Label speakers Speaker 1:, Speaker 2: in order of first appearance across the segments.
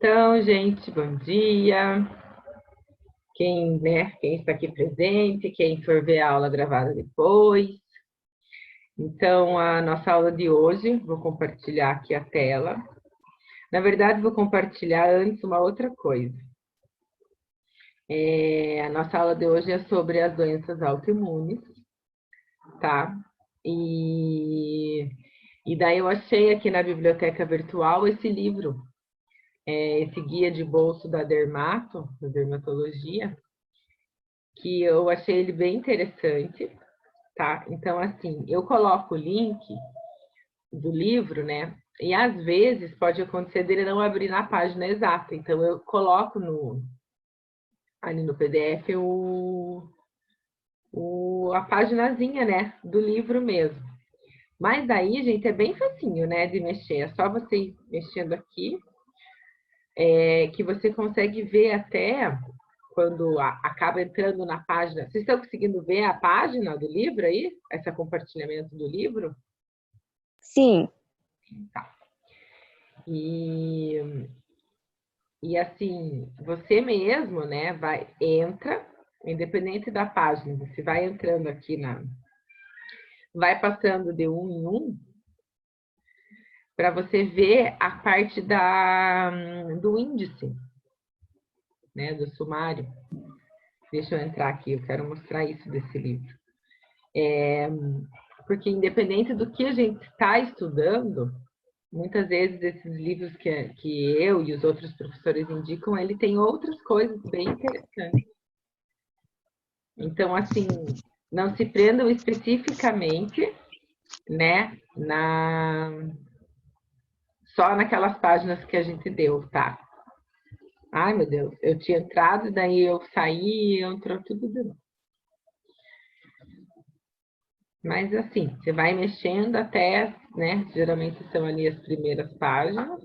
Speaker 1: Então, gente, bom dia. Quem está aqui presente, quem for ver a aula gravada depois. Então, a nossa aula de hoje, vou compartilhar aqui a tela. Na verdade, vou compartilhar antes uma outra coisa. A nossa aula de hoje é sobre as doenças autoimunes, tá? E daí eu achei aqui na biblioteca virtual esse livro, esse guia de bolso da dermatologia, que eu achei ele bem interessante, tá? Então, assim, eu coloco o link do livro, né? E às vezes pode acontecer dele não abrir na página exata. Então, eu coloco ali no PDF a paginazinha, né? Do livro mesmo. Mas daí, gente, é bem facinho, né? De mexer. É só você ir mexendo aqui, que você consegue ver até quando acaba entrando na página. Vocês estão conseguindo ver a página do livro aí? Esse compartilhamento do livro?
Speaker 2: Sim.
Speaker 1: Tá. E assim, você mesmo, né, entra, independente da página, você vai entrando aqui vai passando de um em um, para você ver a parte do índice, né, do sumário. Deixa eu entrar aqui, eu quero mostrar isso desse livro. Porque independente do que a gente está estudando, muitas vezes esses livros que eu e os outros professores indicam, ele tem outras coisas bem interessantes. Então, assim, não se prendam especificamente, né, só naquelas páginas que a gente deu, tá? Ai, meu Deus, eu tinha entrado, daí eu saí e entrou tudo de novo. Mas assim, você vai mexendo até, né? Geralmente são ali as primeiras páginas.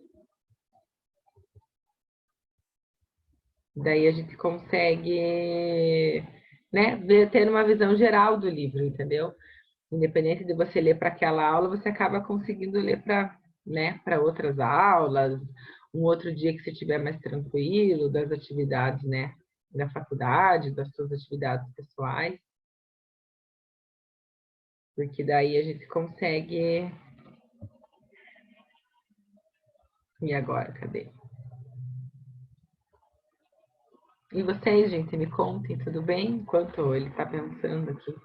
Speaker 1: Daí a gente consegue, né, ter uma visão geral do livro, entendeu? Independente de você ler para aquela aula, você acaba conseguindo ler para, né, para outras aulas, um outro dia que você estiver mais tranquilo, das atividades, né, da faculdade, das suas atividades pessoais. Porque daí a gente consegue... E agora, cadê? E vocês, gente, me contem, tudo bem? Enquanto ele está pensando aqui.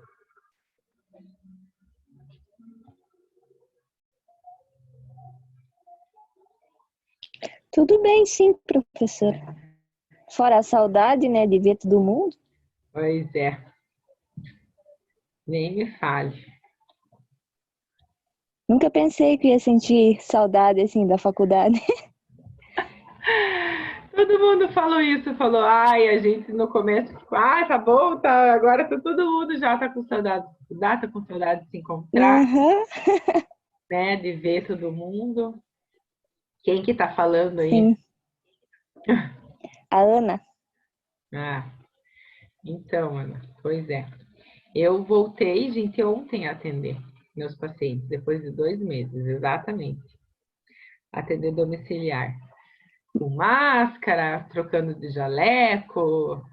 Speaker 2: Tudo bem, sim, professor. Fora a saudade, né, de ver todo mundo.
Speaker 1: Pois é. Nem me fale.
Speaker 2: Nunca pensei que ia sentir saudade, assim, da faculdade.
Speaker 1: Todo mundo falou isso, falou, ai, a gente no começo, ai, tá bom, tá, agora todo mundo já tá com saudade de estudar, tá com saudade de se encontrar,
Speaker 2: Uhum.
Speaker 1: né, de ver todo mundo. Quem que tá falando aí?
Speaker 2: Sim. A Ana.
Speaker 1: Ah, então, Ana, pois é. Eu voltei, gente, ontem a atender meus pacientes, depois de 2 meses, exatamente. Atender domiciliar. Com máscara, trocando de jaleco,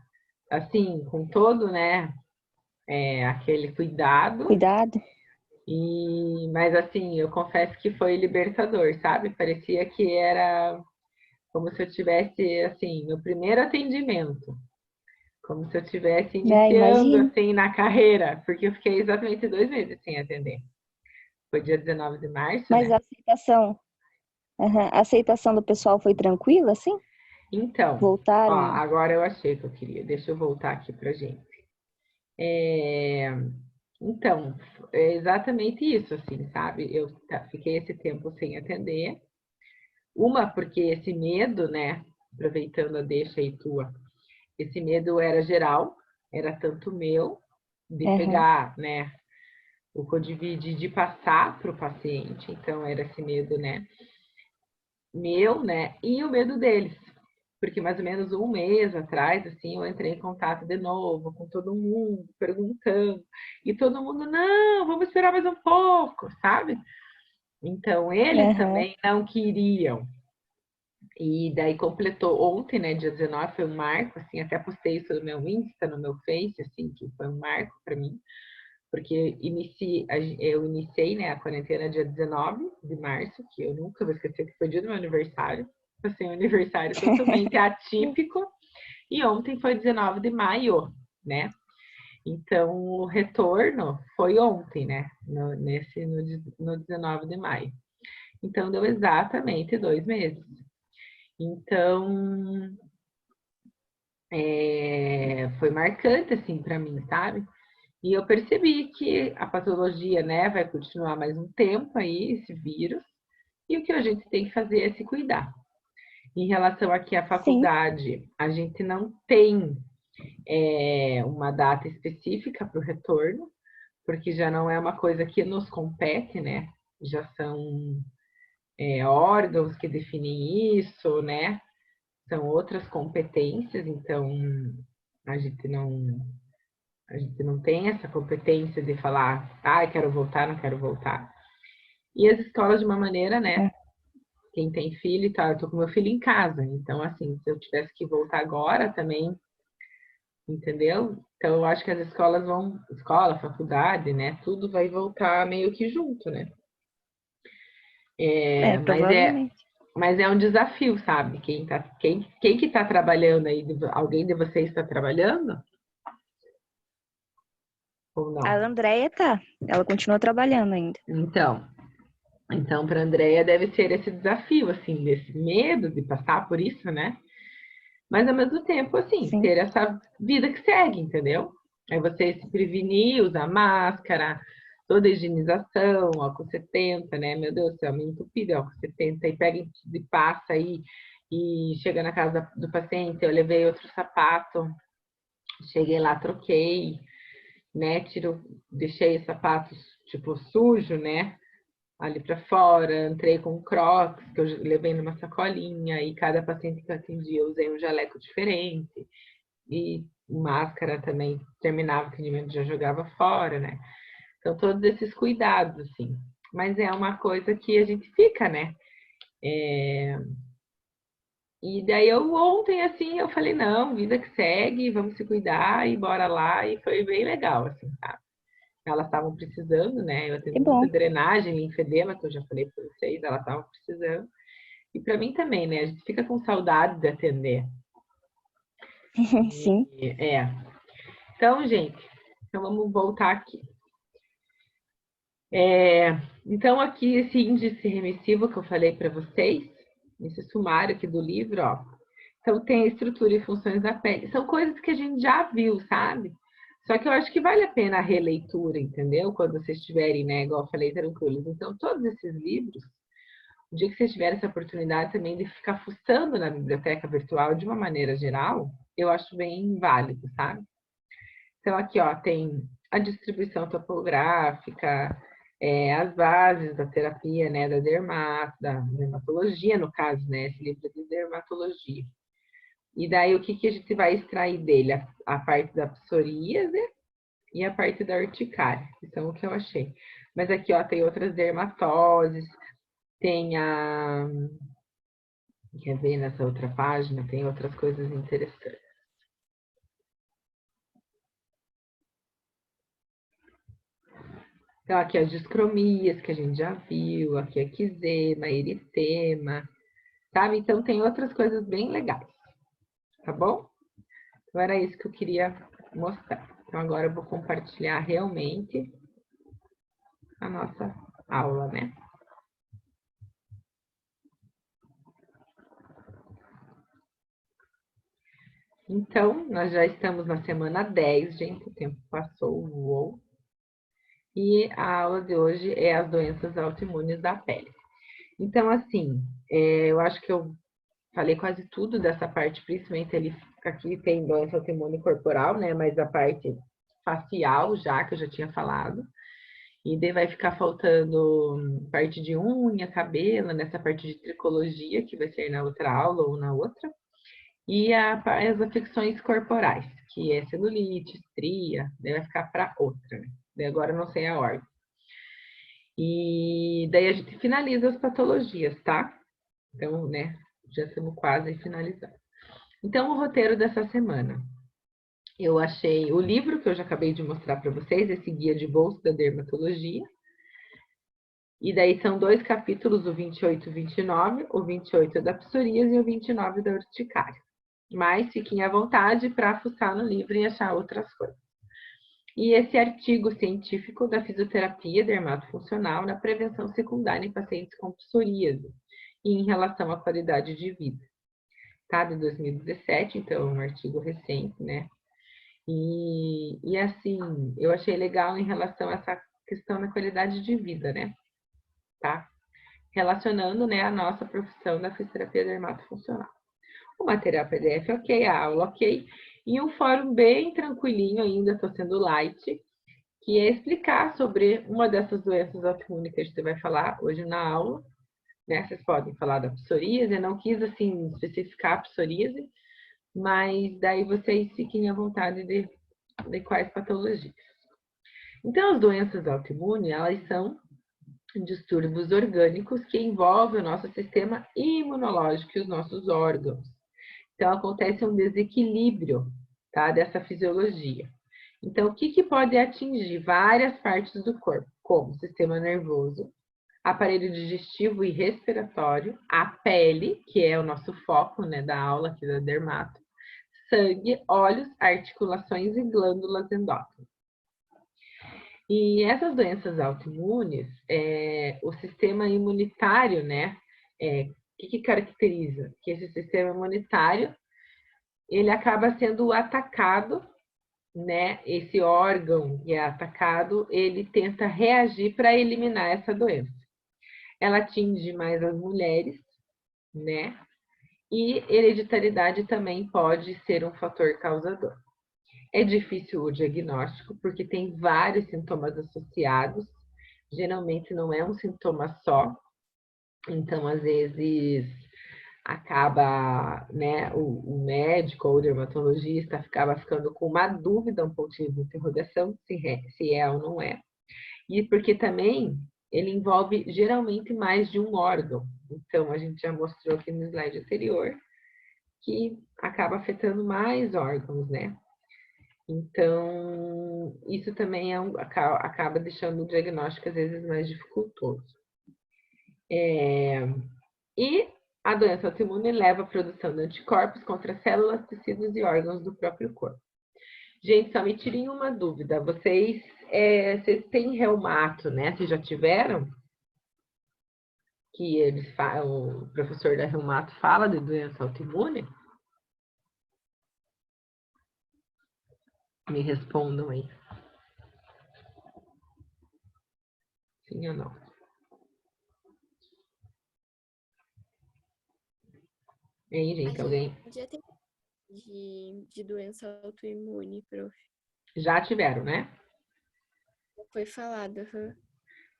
Speaker 1: assim, com todo, né, aquele cuidado.
Speaker 2: Cuidado.
Speaker 1: Mas assim, eu confesso que foi libertador, sabe? Parecia que era como se eu tivesse, assim, meu primeiro atendimento. Como se eu estivesse iniciando,
Speaker 2: Imagino.
Speaker 1: assim, na carreira. Porque eu fiquei exatamente 2 meses sem atender. Foi dia 19 de março,
Speaker 2: Mas
Speaker 1: né?
Speaker 2: a aceitação do pessoal foi tranquila, assim?
Speaker 1: Então, ó,
Speaker 2: Voltaram?
Speaker 1: agora eu achei que eu queria. Deixa eu voltar aqui pra gente. Então, é exatamente isso, assim, sabe? Eu fiquei esse tempo sem atender. Uma, porque esse medo, né? Aproveitando a deixa aí tua, esse medo era geral, era tanto meu, de
Speaker 2: Uhum.
Speaker 1: pegar, né? O Codivide de passar para o paciente, então era esse medo, né? Meu, né? E o medo deles. Porque mais ou menos 1 mês atrás, assim, eu entrei em contato de novo com todo mundo, perguntando. E todo mundo, não, vamos esperar mais um pouco, sabe? Então, eles
Speaker 2: Uhum.
Speaker 1: também não queriam, E daí completou ontem, né, dia 19, foi um marco, assim, até postei isso no meu Insta, no meu Face, assim, que foi um marco para mim, porque eu iniciei, né, a quarentena dia 19 de março, que eu nunca vou esquecer que foi o dia do meu aniversário, passei um aniversário totalmente atípico, e ontem foi 19 de maio, né? Então, o retorno foi ontem, né? No 19 de maio. Então, deu exatamente 2 meses. Então, foi marcante, assim, para mim, sabe? E eu percebi que a patologia, né, vai continuar mais um tempo aí, esse vírus, e o que a gente tem que fazer é se cuidar. Em relação aqui à
Speaker 2: Sim,
Speaker 1: faculdade, a gente não tem uma data específica para o retorno, porque já não é uma coisa que nos compete, né? Já são órgãos que definem isso, né? São outras competências, então a gente não a gente não tem essa competência de falar, ah, quero voltar, não quero voltar. E as escolas, de uma maneira, né?
Speaker 2: é,
Speaker 1: Quem tem filho e tal, eu tô com meu filho em casa, então, assim, se eu tivesse que voltar agora também, entendeu? Então, eu acho que as escolas vão, escola, faculdade, né? Tudo vai voltar meio que junto, né? Mas
Speaker 2: provavelmente.
Speaker 1: é um desafio, sabe? Quem que tá trabalhando aí? Alguém de vocês está trabalhando? Ou
Speaker 2: A
Speaker 1: não?
Speaker 2: Andrea tá, ela continua trabalhando ainda.
Speaker 1: Então, então para a Andrea deve ser esse desafio, assim, desse medo de passar por isso, né? Mas ao mesmo tempo, assim,
Speaker 2: Sim,
Speaker 1: ter essa vida que segue, entendeu? Aí você se prevenir, usar máscara, toda a higienização, álcool 70, né? Meu Deus do céu, me entupido, álcool 70, e pega e passa aí, e chega na casa do paciente, eu levei outro sapato, cheguei lá, troquei, né? Deixei os sapatos, tipo, sujo, né? Ali para fora, entrei com crocs, que eu levei numa sacolinha, e cada paciente que eu atendia eu usei um jaleco diferente, e máscara também, terminava o atendimento, já jogava fora, né? Então, todos esses cuidados, assim. Mas é uma coisa que a gente fica, né? E daí eu ontem, assim, eu falei, não, vida que segue, vamos se cuidar e bora lá. E foi bem legal, assim, sabe? Elas estavam precisando, né? Eu
Speaker 2: que
Speaker 1: atendo muita
Speaker 2: bom.
Speaker 1: drenagem, linfedema, que eu já falei para vocês, elas estavam precisando. E para mim também, né? A gente fica com saudade de atender.
Speaker 2: Sim,
Speaker 1: É. Então, gente, então vamos voltar aqui. Então, aqui esse índice remissivo que eu falei para vocês, esse sumário aqui do livro, ó. Então, tem a estrutura e funções da pele. São coisas que a gente já viu, sabe? Só que eu acho que vale a pena a releitura, entendeu? Quando vocês estiverem, né, igual eu falei, tranquilos. Então, todos esses livros, o dia que vocês tiverem essa oportunidade também de ficar fuçando na biblioteca virtual de uma maneira geral, eu acho bem válido, sabe? Então, aqui, ó, tem a distribuição topográfica, as bases da terapia, né, da dermatologia, no caso, né, esse livro é de dermatologia. E daí, o que, que a gente vai extrair dele? A parte da psoríase e a parte da urticária, que são o que eu achei. Mas aqui, ó, tem outras dermatoses, tem a... Quer ver nessa outra página? Tem outras coisas interessantes. Então, aqui as discromias, que a gente já viu, aqui eczema, eritema, sabe? Então, tem outras coisas bem legais, tá bom? Então, era isso que eu queria mostrar. Então, agora eu vou compartilhar realmente a nossa aula, né? Então, nós já estamos na semana 10, gente, o tempo passou, voou. E a aula de hoje é as doenças autoimunes da pele. Então, assim, eu acho que eu falei quase tudo dessa parte, principalmente ele aqui tem doença autoimune corporal, né? Mas a parte facial já, que eu já tinha falado. E daí vai ficar faltando parte de unha, cabelo, nessa parte de tricologia, que vai ser na outra aula ou na outra. E as afecções corporais, que é celulite, estria, daí vai ficar para outra, né? Daí agora eu não sei a ordem. E daí a gente finaliza as patologias, tá? Então, né? Já estamos quase finalizando. Então, o roteiro dessa semana. Eu achei o livro que eu já acabei de mostrar para vocês, esse guia de bolso da dermatologia. E daí são 2 capítulos, o 28 e o 29. O 28 é da psoríase e o 29 da urticária. Mas fiquem à vontade para fuçar no livro e achar outras coisas. E esse artigo científico da fisioterapia dermatofuncional na prevenção secundária em pacientes com psoríase e em relação à qualidade de vida. Tá? De 2017, então é um artigo recente, né? E assim, eu achei legal em relação a essa questão da qualidade de vida, né? Tá? Relacionando, né, a nossa profissão da fisioterapia dermatofuncional. O material PDF ok, a aula ok, e um fórum bem tranquilinho ainda, estou sendo light, que é explicar sobre uma dessas doenças autoimunes que a gente vai falar hoje na aula, né? Vocês podem falar da psoríase, eu não quis, assim, especificar a psoríase, mas daí vocês fiquem à vontade de quais patologias. Então, as doenças autoimunes, elas são distúrbios orgânicos que envolvem o nosso sistema imunológico e os nossos órgãos. Então, acontece um desequilíbrio, tá, dessa fisiologia. Então, o que pode atingir várias partes do corpo, como o sistema nervoso, aparelho digestivo e respiratório, a pele, que é o nosso foco, né, da aula aqui da dermato, sangue, olhos, articulações e glândulas endócrinas. E essas doenças autoimunes, o sistema imunitário, né, o que caracteriza? Que esse sistema imunitário, ele acaba sendo atacado, né, esse órgão que é atacado, ele tenta reagir para eliminar essa doença. Ela atinge mais as mulheres, né, e hereditariedade também pode ser um fator causador. É difícil o diagnóstico, porque tem vários sintomas associados, geralmente não é um sintoma só, então às vezes acaba, né, o médico ou o dermatologista acaba ficando com uma dúvida, um pontinho de interrogação, se é ou não é. E porque também ele envolve geralmente mais de um órgão. Então, a gente já mostrou aqui no slide anterior que acaba afetando mais órgãos, né? Então, isso também acaba deixando o diagnóstico às vezes mais dificultoso. E a doença autoimune leva à produção de anticorpos contra células, tecidos e órgãos do próprio corpo. Gente, só me tirem uma dúvida. Vocês têm reumato, né? Vocês já tiveram? Que o professor da reumato fala de doença autoimune? Me respondam aí. Sim ou não? Hein, gente? Alguém?
Speaker 3: Já tem de doença autoimune, prof.
Speaker 1: Já tiveram, né?
Speaker 3: Foi falado. Uhum.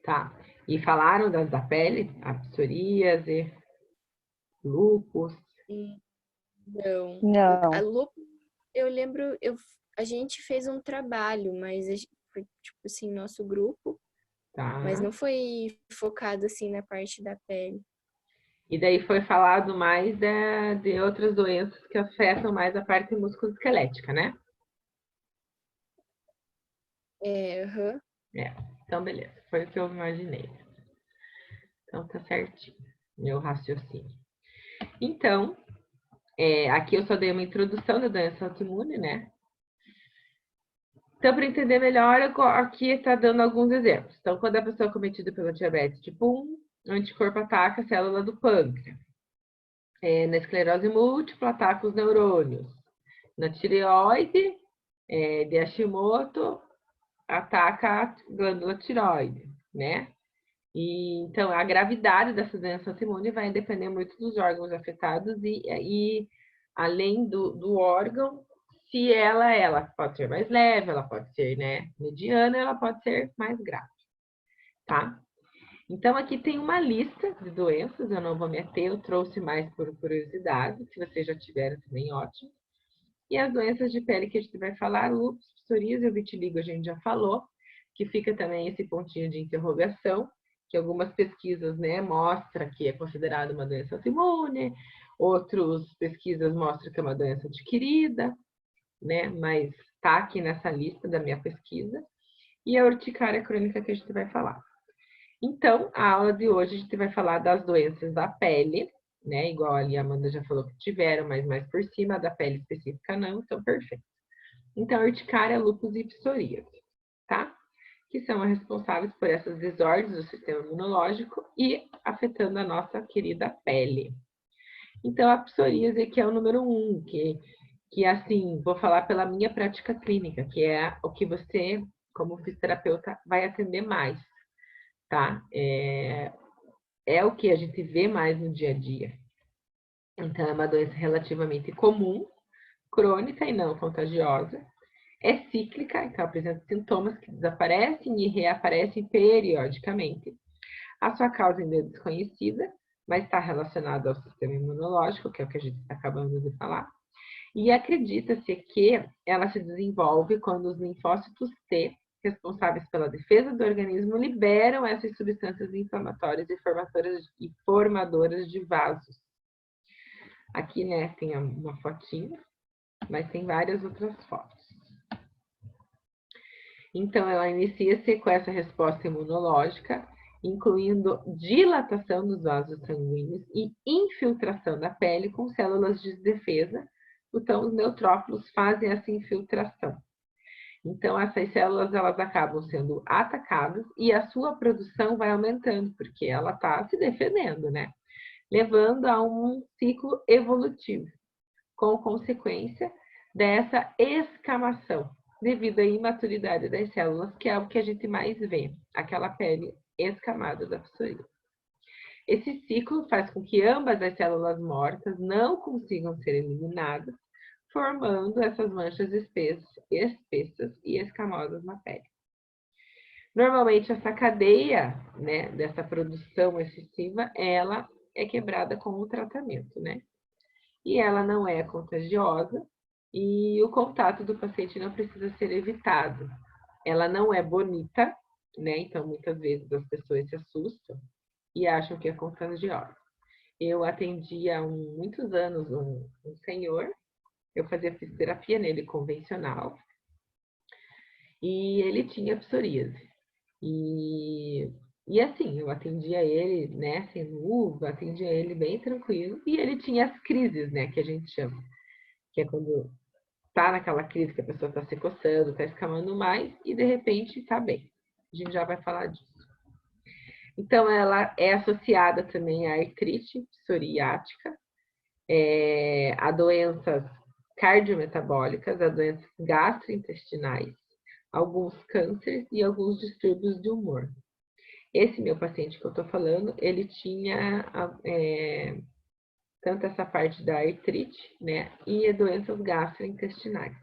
Speaker 1: Tá. E falaram das da pele? A psoríase, lúpus?
Speaker 3: Não.
Speaker 2: Não.
Speaker 3: A lúpus, eu lembro, a gente fez um trabalho, mas foi tipo assim, nosso grupo,
Speaker 1: Tá.
Speaker 3: mas não foi focado assim na parte da pele.
Speaker 1: E daí foi falado mais de outras doenças que afetam mais a parte musculoesquelética, né?
Speaker 3: Uhum.
Speaker 1: Então, beleza. Foi o que eu imaginei. Então, tá certinho. Meu raciocínio. Então, aqui eu só dei uma introdução da doença autoimune, né? Então, para entender melhor, aqui está dando alguns exemplos. Então, quando a pessoa é cometida pelo diabetes tipo 1, o anticorpo ataca a célula do pâncreas. Na esclerose múltipla, ataca os neurônios. Na tireoide, de Hashimoto, ataca a glândula tireoide, né? E, então, a gravidade dessa doença autoimune vai depender muito dos órgãos afetados e além do órgão, se ela pode ser mais leve, ela pode ser, né, mediana, ela pode ser mais grave, tá? Então, aqui tem uma lista de doenças, eu não vou me ater, eu trouxe mais por curiosidade, se vocês já tiveram também, ótimo. E as doenças de pele que a gente vai falar, lúpus, psoríase e o vitiligo a gente já falou, que fica também esse pontinho de interrogação, que algumas pesquisas, né, mostram que é considerada uma doença autoimune, Outras pesquisas mostram que é uma doença adquirida, né? Mas está aqui nessa lista da minha pesquisa. E a urticária crônica que a gente vai falar. Então, a aula de hoje a gente vai falar das doenças da pele, né? Igual ali a Amanda já falou que tiveram, mas mais por cima da pele específica não, então perfeito. Então, urticária, lúpus e psoríase, tá? Que são as responsáveis por essas desordens do sistema imunológico e afetando a nossa querida pele. Então, a psoríase que é o número 1, que assim, vou falar pela minha prática clínica, que é o que você, como fisioterapeuta, vai atender mais, tá? É o que a gente vê mais no dia a dia. Então, é uma doença relativamente comum, crônica e não contagiosa. É cíclica, então apresenta sintomas que desaparecem e reaparecem periodicamente. A sua causa ainda é desconhecida, mas está relacionada ao sistema imunológico, que é o que a gente está acabando de falar. E acredita-se que ela se desenvolve quando os linfócitos T, responsáveis pela defesa do organismo, liberam essas substâncias inflamatórias e formadoras de vasos. Aqui, né, tem uma fotinha, mas tem várias outras fotos. Então, ela inicia-se com essa resposta imunológica, incluindo dilatação dos vasos sanguíneos e infiltração da pele com células de defesa. Então, os neutrófilos fazem essa infiltração. Então, essas células elas acabam sendo atacadas e a sua produção vai aumentando, porque ela está se defendendo, né? Levando a um ciclo evolutivo, com consequência dessa escamação, devido à imaturidade das células, que é o que a gente mais vê, aquela pele escamada da psoríase. Esse ciclo faz com que ambas as células mortas não consigam ser eliminadas, formando essas manchas espessas e escamosas na pele. Normalmente, essa cadeia, né, dessa produção excessiva, ela é quebrada com o tratamento, né? E ela não é contagiosa e o contato do paciente não precisa ser evitado. Ela não é bonita, né? Então, muitas vezes as pessoas se assustam e acham que é contagiosa. Eu atendi há muitos anos um senhor, eu fazia fisioterapia nele convencional e ele tinha psoríase. E assim, eu atendia ele, né, sem luva, atendia ele bem tranquilo, e ele tinha as crises, né, que a gente chama, que é quando tá naquela crise que a pessoa tá se coçando, tá escamando mais, e de repente tá bem. A gente já vai falar disso. Então, ela é associada também à artrite psoriática, a doenças cardiometabólicas, a doenças gastrointestinais, alguns cânceres e alguns distúrbios de humor. Esse meu paciente que eu estou falando, ele tinha tanto essa parte da artrite, né, e doenças gastrointestinais.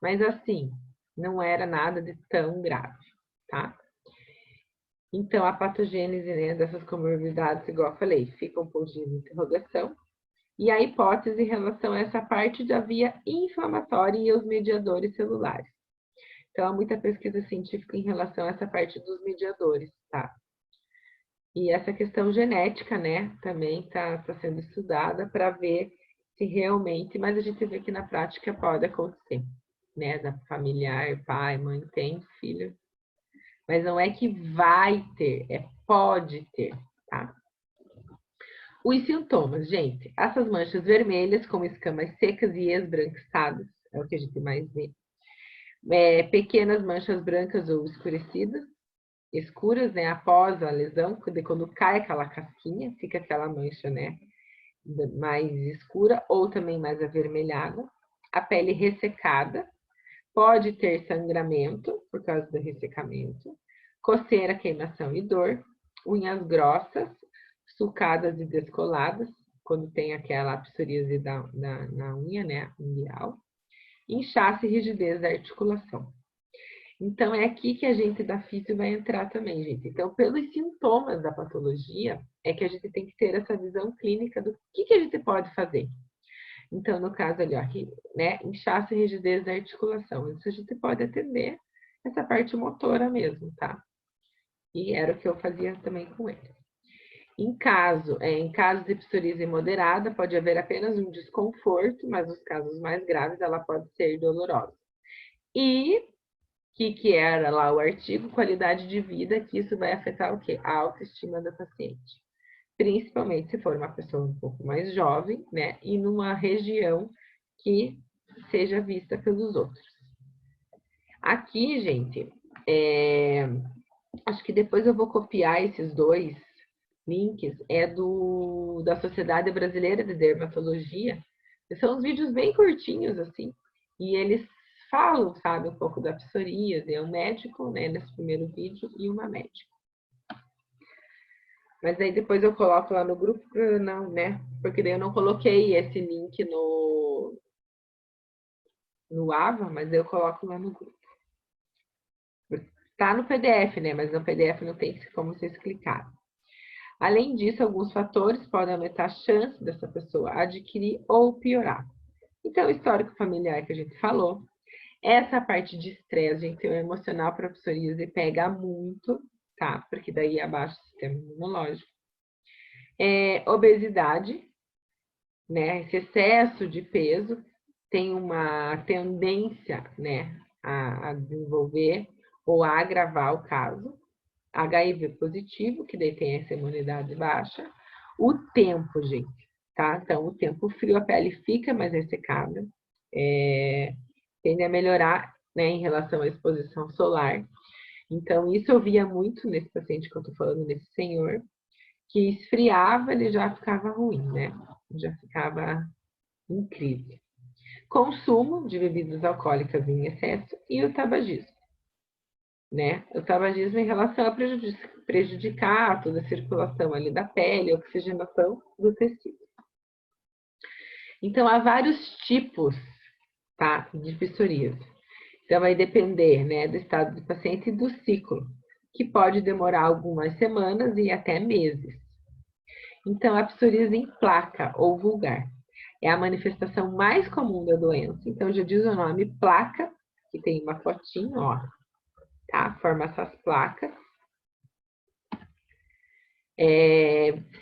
Speaker 1: Mas assim, não era nada de tão grave, tá? Então, a patogênese, né, dessas comorbidades, igual eu falei, fica um ponto de interrogação. E a hipótese em relação a essa parte da via inflamatória e os mediadores celulares. Então, há muita pesquisa científica em relação a essa parte dos mediadores, tá? E essa questão genética, né, também está sendo estudada para ver se realmente, mas a gente vê que na prática pode acontecer, né, da familiar, pai, mãe tem filho, mas não é que vai ter, é pode ter, tá? Os sintomas, gente, essas manchas vermelhas com escamas secas e esbranquiçadas, é o que a gente mais vê. Pequenas manchas brancas ou escurecidas, escuras, né, após a lesão, quando cai aquela casquinha, fica aquela mancha, né, mais escura ou também mais avermelhada. A pele ressecada, pode ter sangramento por causa do ressecamento, coceira, queimação e dor, unhas grossas, sulcadas e descoladas, quando tem aquela psoríase na unha, né, ungueal, inchaço e rigidez da articulação. Então, é aqui que a gente da físio vai entrar também, gente. Então, pelos sintomas da patologia, é que a gente tem que ter essa visão clínica do que a gente pode fazer. Então, no caso ali, ó, né, inchaço e rigidez da articulação. Isso a gente pode atender essa parte motora mesmo, tá? E era o que eu fazia também com ele. Em caso de psoríase moderada, pode haver apenas um desconforto, mas nos casos mais graves ela pode ser dolorosa. E que era lá o artigo, qualidade de vida, que isso vai afetar o quê? A autoestima da paciente. Principalmente se for uma pessoa um pouco mais jovem, né? E numa região que seja vista pelos outros. Aqui, gente, acho que depois eu vou copiar esses dois links, da Sociedade Brasileira de Dermatologia. São uns vídeos bem curtinhos, assim, e eles falam, sabe, um pouco da psoríase. É um médico, né, nesse primeiro vídeo, e uma médica. Mas aí depois eu coloco lá no grupo, não, né? Porque daí eu não coloquei esse link no Ava, mas eu coloco lá no grupo. Tá no PDF, né? Mas no PDF não tem como vocês clicarem. Além disso, alguns fatores podem aumentar a chance dessa pessoa adquirir ou piorar. Então, o histórico familiar que a gente falou, essa parte de estresse, gente, o emocional para a psoríase pega muito, tá? Porque daí abaixa o sistema imunológico. Obesidade, né? Esse excesso de peso tem uma tendência, né, a desenvolver ou a agravar o caso. HIV positivo, que daí tem essa imunidade baixa. O tempo, gente, tá? Então, o tempo frio, a pele fica mais ressecada, tende a melhorar, né, em relação à exposição solar. Então, isso eu via muito nesse paciente que eu tô falando, nesse senhor, que esfriava, ele já ficava ruim, né? Já ficava em crise. Consumo de bebidas alcoólicas em excesso e o tabagismo, né? O tabagismo em relação a prejudicar toda a circulação ali da pele, a oxigenação do tecido. Então, há vários tipos, tá, de psoríase. Então, vai depender, né, do estado do paciente e do ciclo, que pode demorar algumas semanas e até meses. Então, a psoríase em placa ou vulgar é a manifestação mais comum da doença. Então, já diz o nome placa, que tem uma fotinho, ó, tá? Forma essas placas.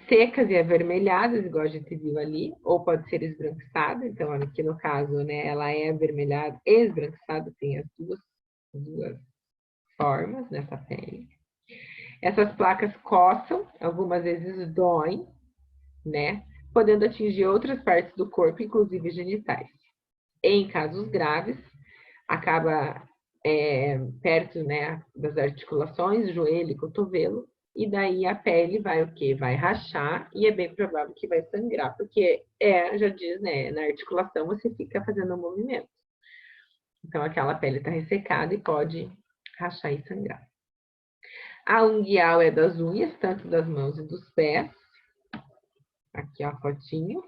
Speaker 1: Secas e avermelhadas, igual a gente viu ali, ou pode ser esbranquiçada. Então, aqui no caso, né, ela é avermelhada e esbranquiçada, tem as duas formas nessa pele. Essas placas coçam, algumas vezes doem, né? Podendo atingir outras partes do corpo, inclusive genitais. Em casos graves, acaba perto, né, das articulações, joelho e cotovelo, e daí a pele vai o quê? Vai rachar e é bem provável que vai sangrar, porque já diz, né, na articulação você fica fazendo um movimento. Então aquela pele está ressecada e pode rachar e sangrar. A unguial é das unhas, tanto das mãos e dos pés. Aqui ó, a fotinho,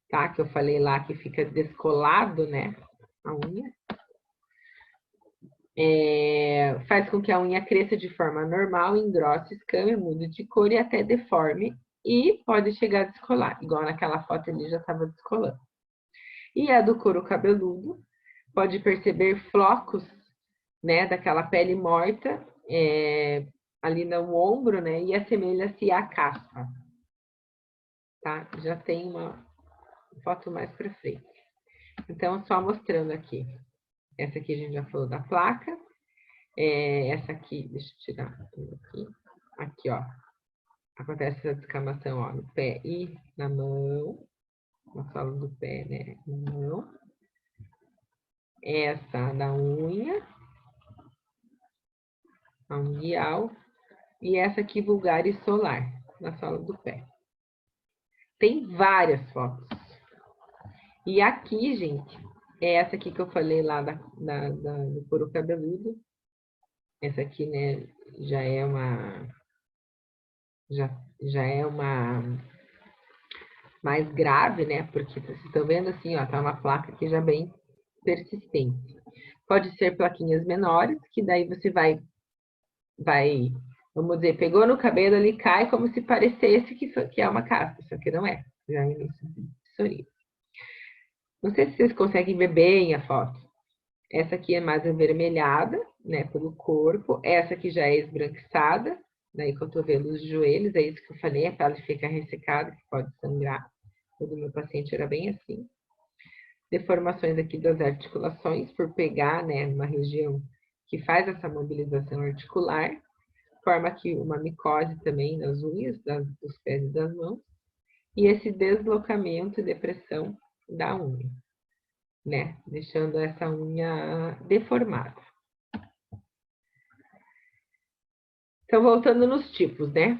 Speaker 1: tá? Que eu falei lá que fica descolado, né, a unha. Faz com que a unha cresça de forma normal, engrosse, escame, mude de cor e até deforme, e pode chegar a descolar, igual naquela foto ele já estava descolando. E a do couro cabeludo, pode perceber flocos, né, daquela pele morta, ali no ombro, né, e assemelha-se à caspa. Tá? Já tem uma foto mais para frente. Então, só mostrando aqui. Essa aqui a gente já falou da placa. Essa aqui, deixa eu tirar aqui. Aqui, ó. Acontece essa descamação, ó, no pé e na mão. Na sola do pé, né? Na mão. Essa da unha. A unguial. E essa aqui, vulgar e solar, na sola do pé. Tem várias fotos. E aqui, gente, é essa aqui que eu falei lá do couro cabeludo. Essa aqui, né, já é uma mais grave, né? Porque vocês estão vendo assim, ó, tá uma placa aqui já bem persistente. Pode ser plaquinhas menores, que daí você vai, vamos dizer, pegou no cabelo ali, cai como se parecesse que é uma caspa, só que não é. Já é início de psoríase. Não sei se vocês conseguem ver bem a foto. Essa aqui é mais avermelhada, né, pelo corpo. Essa aqui já é esbranquiçada, daí cotovelos e joelhos, é isso que eu falei, a pele fica ressecada, que pode sangrar. O do meu paciente era bem assim. Deformações aqui das articulações, por pegar, né, uma região que faz essa mobilização articular, forma aqui uma micose também nas unhas dos pés e das mãos, e esse deslocamento e depressão da unha, né, deixando essa unha deformada. Então, voltando nos tipos, né?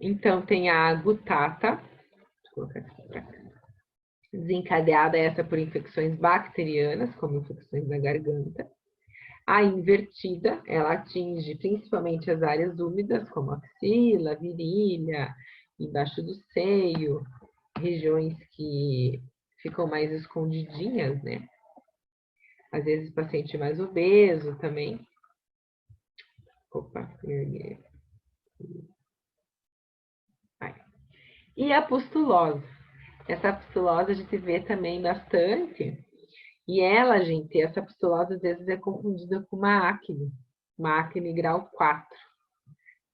Speaker 1: Então, tem a gutata, vou colocar aqui pra cá, desencadeada essa por infecções bacterianas, como infecções da garganta. A invertida, ela atinge principalmente as áreas úmidas, como axila, virilha, embaixo do seio, regiões que ficam mais escondidinhas, né? Às vezes, paciente mais obeso também. Opa, erguei. E a pustulose. Essa pustulose a gente vê também bastante. E ela, gente, essa pustulose às vezes é confundida com uma acne grau 4.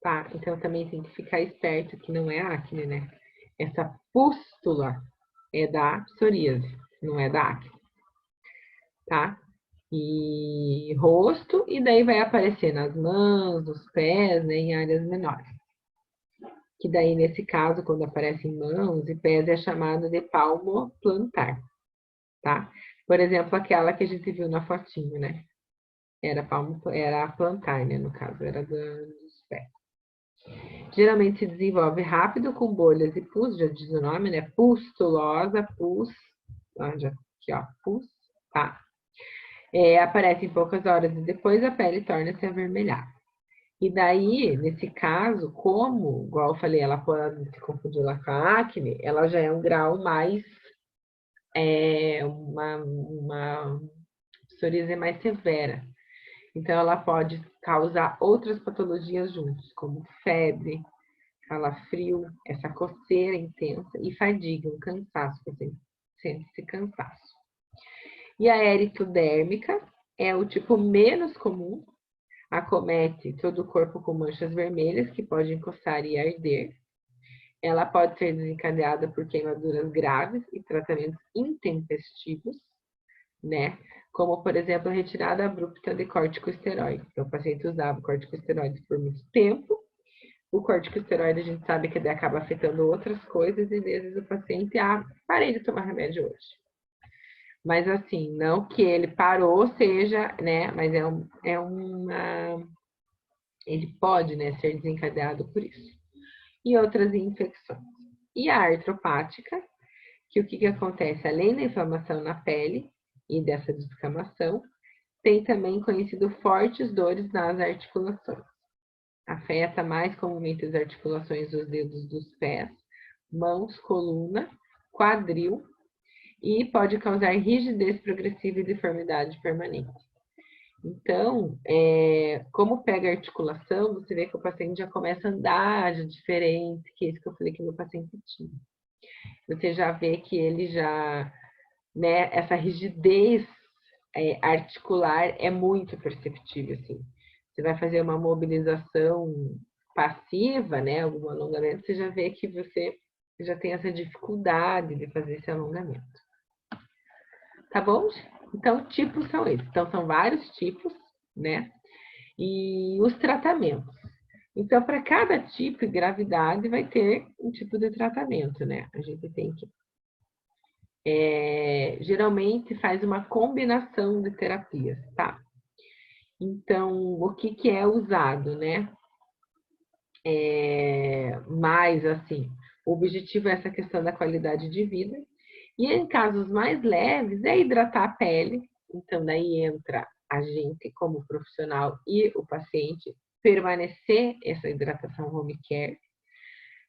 Speaker 1: Tá? Então também tem que ficar esperto que não é acne, né? Essa pústula é da psoríase, não é da acne. Tá? E rosto, e daí vai aparecer nas mãos, nos pés, né, em áreas menores. Que daí, nesse caso, quando aparece em mãos e pés, é chamado de palmoplantar, tá? Por exemplo, aquela que a gente viu na fotinho, né? Era a plantar, né, no caso, era dos pés. Geralmente se desenvolve rápido com bolhas e pus, já diz o nome, né? Pustulosa, pus, aqui ó, pus, tá? Aparece em poucas horas e depois a pele torna-se avermelhada. E daí, nesse caso, como, igual eu falei, ela pode se confundir lá com a acne, ela já é um grau mais, uma psoríase mais severa. Então, ela pode causar outras patologias juntos, como febre, calafrio, essa coceira intensa e fadiga, um cansaço, você sente esse cansaço. E a eritodérmica é o tipo menos comum, acomete todo o corpo com manchas vermelhas que podem coçar e arder. Ela pode ser desencadeada por queimaduras graves e tratamentos intempestivos, né? Como, por exemplo, a retirada abrupta de corticosteroide. Então, o paciente usava corticosteroide por muito tempo. O corticosteroide, a gente sabe que ele acaba afetando outras coisas e, às vezes, o paciente, parei de tomar remédio hoje. Mas, assim, não que ele parou, seja, né? Mas ele pode, né, ser desencadeado por isso. E outras infecções. E a artropática, que o que acontece? Além da inflamação na pele e dessa descamação, tem também conhecido fortes dores nas articulações. Afeta mais comumente as articulações dos dedos dos pés, mãos, coluna, quadril e pode causar rigidez progressiva e deformidade permanente. Então, como pega a articulação, você vê que o paciente já começa a andar de diferente, que é isso que eu falei que meu paciente tinha. Você já vê que ele já, né, essa rigidez articular é muito perceptível, assim. Você vai fazer uma mobilização passiva, né, algum alongamento, você já vê que você já tem essa dificuldade de fazer esse alongamento. Tá bom? Então, tipos são esses. Então, são vários tipos, né? E os tratamentos. Então, para cada tipo de gravidade, vai ter um tipo de tratamento, né? A gente tem que... geralmente, faz uma combinação de terapias, tá? Então, o que é usado, né? Mais, assim, o objetivo é essa questão da qualidade de vida. E em casos mais leves, é hidratar a pele. Então, daí entra a gente como profissional e o paciente permanecer essa hidratação home care.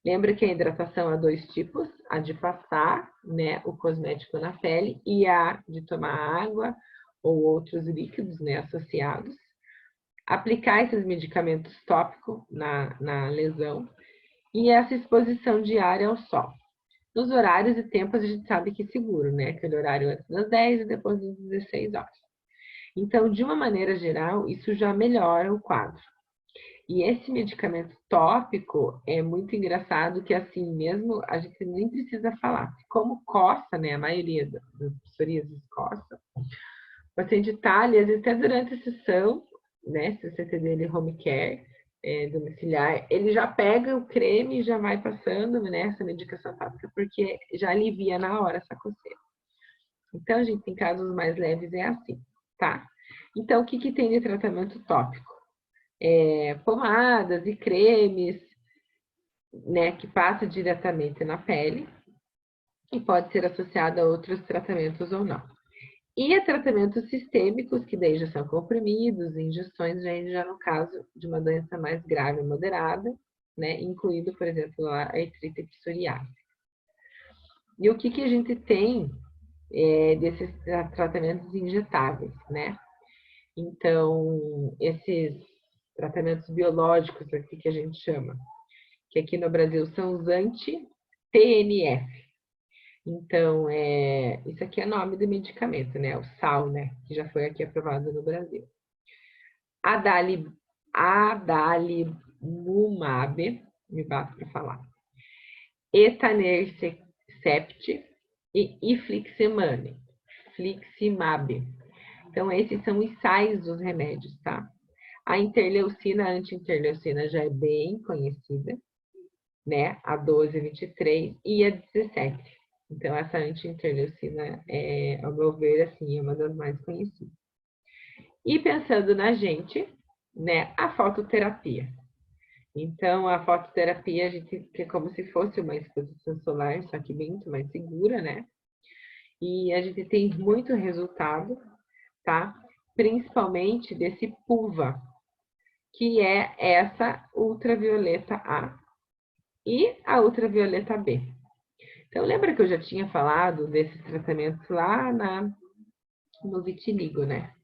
Speaker 1: Lembra que a hidratação há dois tipos, a de passar, né, o cosmético na pele e a de tomar água ou outros líquidos, né, associados. Aplicar esses medicamentos tópicos na lesão e essa exposição diária ao sol. Nos horários e tempos a gente sabe que é seguro, né? Aquele horário antes das 10 e depois das 16 horas. Então, de uma maneira geral, isso já melhora o quadro. E esse medicamento tópico é muito engraçado que, assim, mesmo a gente nem precisa falar. Como coça, né? A maioria das psoríases coça. O paciente está ali, às vezes até durante a sessão, né? Se você tem dele home care, domiciliar, ele já pega o creme e já vai passando, né? Essa medicação tópica, porque já alivia na hora essa coceira. Então, gente, em casos mais leves é assim, tá? Então, o que que tem de tratamento tópico? Pomadas e cremes, né, que passa diretamente na pele e pode ser associado a outros tratamentos ou não. E a tratamentos sistêmicos, que daí já são comprimidos, injeções, já no caso de uma doença mais grave ou moderada, né, incluindo, por exemplo, a artrite psoriásica. E o que que a gente tem desses tratamentos injetáveis, né? Então, esses tratamentos biológicos aqui que a gente chama, que aqui no Brasil são os anti-TNF. Então, isso aqui é nome do medicamento, né? O sal, né? Que já foi aqui aprovado no Brasil. Adalimumab, me basta para falar. Etanercept e Ifliximab. Então, esses são os sais dos remédios, tá? A interleucina, a anti-interleucina já é bem conhecida, né? A 12, 23 e a 17. Então, essa anti-interleucina, ao meu ver, assim, é uma das mais conhecidas. E pensando na gente, né? A fototerapia. Então, a fototerapia, a gente que é como se fosse uma exposição solar, só que muito mais segura, né? E a gente tem muito resultado, tá? Principalmente desse PUVA, que é essa ultravioleta A e a ultravioleta B. Então, lembra que eu já tinha falado desses tratamentos lá no vitiligo, né?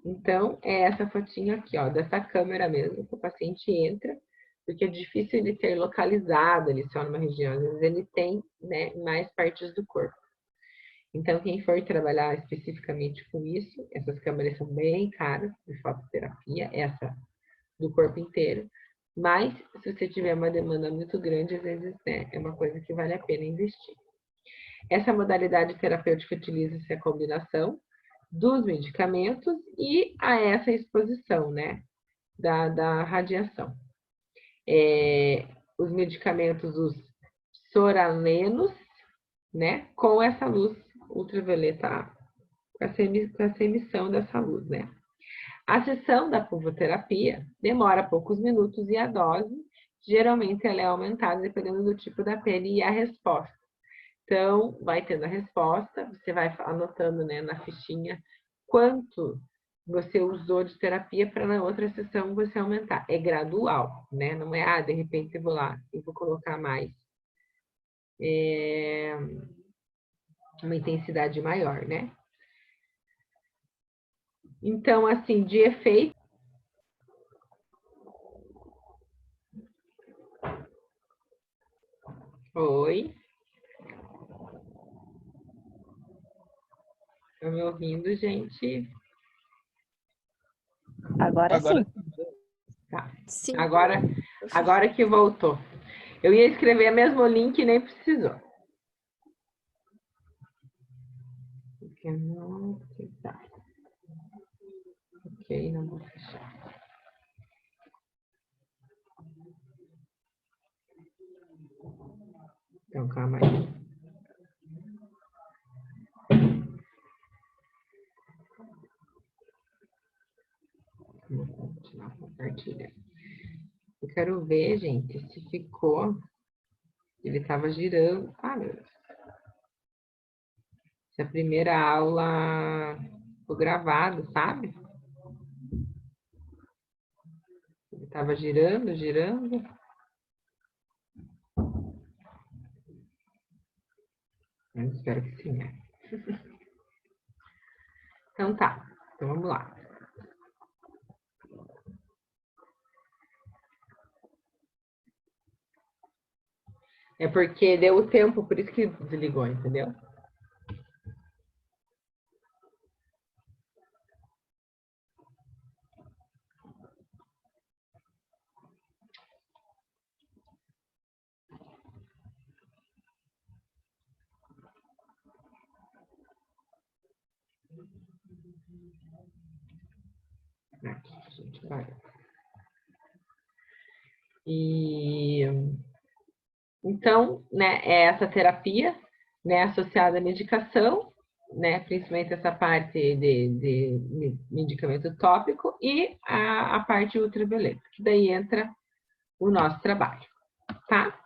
Speaker 1: Então, é essa fotinha aqui, ó, dessa câmera mesmo, que o paciente entra, porque é difícil ele ter localizado ali só numa região, às vezes ele tem, né, em mais partes do corpo. Então, quem for trabalhar especificamente com isso, essas câmeras são bem caras de fototerapia, essa do corpo inteiro, mas se você tiver uma demanda muito grande, às vezes, né, é uma coisa que vale a pena investir. Essa modalidade terapêutica utiliza-se a combinação dos medicamentos e a essa exposição, né, da radiação. Os medicamentos, os soralenos, né, com essa luz ultravioleta A, com essa emissão dessa luz, né. A sessão da pulvoterapia demora poucos minutos e a dose, geralmente, ela é aumentada dependendo do tipo da pele e a resposta. Então, vai tendo a resposta, você vai anotando, né, na fichinha quanto você usou de terapia para na outra sessão você aumentar. É gradual, né? Não é, de repente eu vou lá e vou colocar mais uma intensidade maior, né? Então, assim, de efeito. Oi. Estão me ouvindo, gente?
Speaker 2: Agora sim.
Speaker 1: Tá.
Speaker 3: Sim.
Speaker 1: Agora que voltou. Eu ia escrever mesmo o link e nem precisou. Porque não tá. Ok, não vou fechar. Então, calma aí. Vou continuar compartilhando. Eu quero ver, gente, se ficou. Ele estava girando. Ah, meu Deus. Se a primeira aula ficou gravado, sabe? Ele estava girando, girando. Eu espero que sim, né? Então tá. Então vamos lá. É porque deu o tempo, por isso que desligou, entendeu? Aqui, a gente vai. E então, né, é essa terapia, né, associada à medicação, né, principalmente essa parte de medicamento tópico e a parte ultravioleta, que daí entra o nosso trabalho, tá?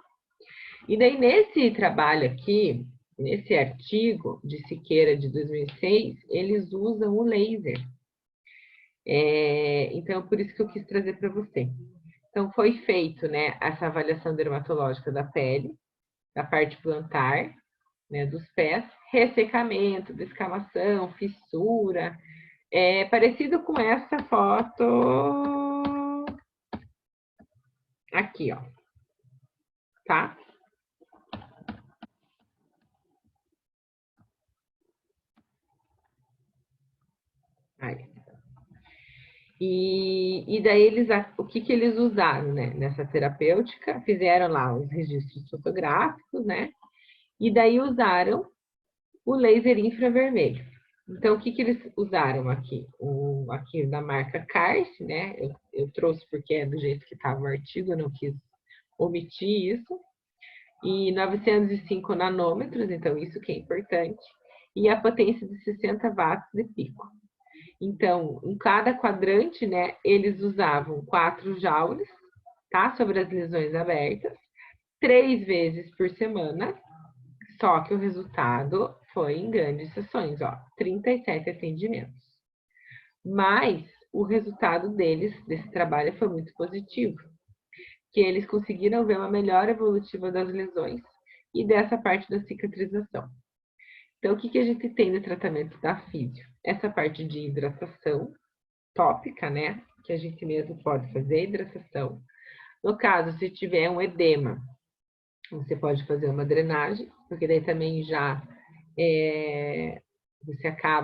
Speaker 1: E daí nesse trabalho aqui, nesse artigo de Siqueira de 2006, eles usam o laser. Então, por isso que eu quis trazer para você. Então, foi feito, né, essa avaliação dermatológica da pele, da parte plantar, né, dos pés, ressecamento, descamação, fissura, parecido com essa foto aqui, ó, tá? Aí. E daí o que eles usaram, né, nessa terapêutica? Fizeram lá os registros fotográficos, né? E daí usaram o laser infravermelho. Então, o que eles usaram aqui? Aqui da marca Kars, né? Eu trouxe porque é do jeito que estava o artigo, eu não quis omitir isso. E 905 nanômetros, então isso que é importante. E a potência de 60 watts de pico. Então, em cada quadrante, né, eles usavam 4 joules, tá? Sobre as lesões abertas, 3 vezes por semana, só que o resultado foi em grandes sessões, ó, 37 atendimentos. Mas o resultado desse trabalho foi muito positivo, que eles conseguiram ver uma melhora evolutiva das lesões e dessa parte da cicatrização. Então, o que a gente tem no tratamento da físio? Essa parte de hidratação tópica, né? Que a gente mesmo pode fazer hidratação. No caso, se tiver um edema, você pode fazer uma drenagem, porque daí também já você acaba